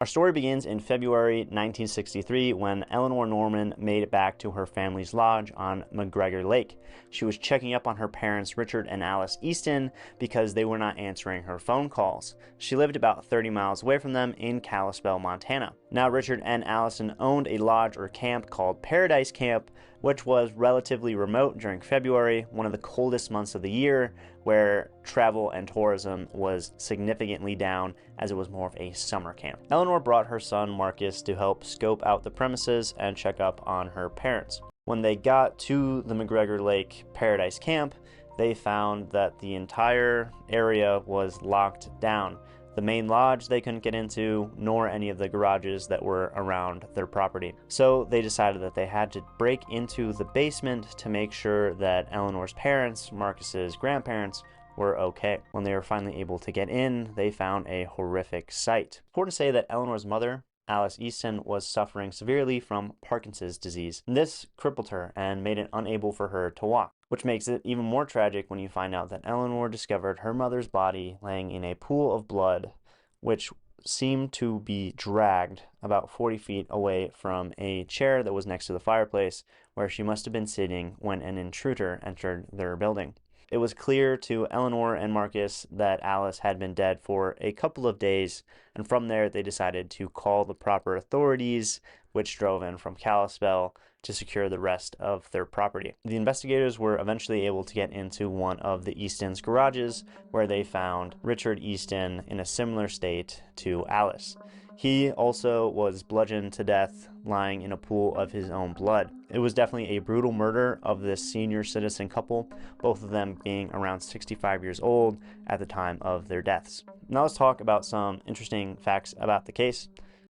Our story begins in February 1963 when Eleanor Norman made it back to her family's lodge on McGregor Lake. She was checking up on her parents, Richard and Alice Easton, because they were not answering her phone calls. She lived about 30 miles away from them in Kalispell, Montana. Now, Richard and Allison owned a lodge or camp called Paradise Camp, which was relatively remote during February, one of the coldest months of the year, where travel and tourism was significantly down as it was more of a summer camp. Eleanor brought her son Marcus to help scope out the premises and check up on her parents. When they got to the McGregor Lake Paradise Camp, they found that the entire area was locked down. The main lodge they couldn't get into, nor any of the garages that were around their property. So they decided that they had to break into the basement to make sure that Eleanor's parents, Marcus's grandparents, were okay. When they were finally able to get in, they found a horrific sight. Important to say that Eleanor's mother, Alice Easton, was suffering severely from Parkinson's disease. This crippled her and made it unable for her to walk, which makes it even more tragic when you find out that Eleanor discovered her mother's body laying in a pool of blood, which seemed to be dragged about 40 feet away from a chair that was next to the fireplace, where she must have been sitting when an intruder entered their building. It was clear to Eleanor and Marcus that Alice had been dead for a couple of days, and from there they decided to call the proper authorities, which drove in from Kalispell to secure the rest of their property. The investigators were eventually able to get into one of the Easton's garages, where they found Richard Easton in a similar state to Alice. He also was bludgeoned to death, lying in a pool of his own blood. It was definitely a brutal murder of this senior citizen couple, both of them being around 65 years old at the time of their deaths. Now let's talk about some interesting facts about the case.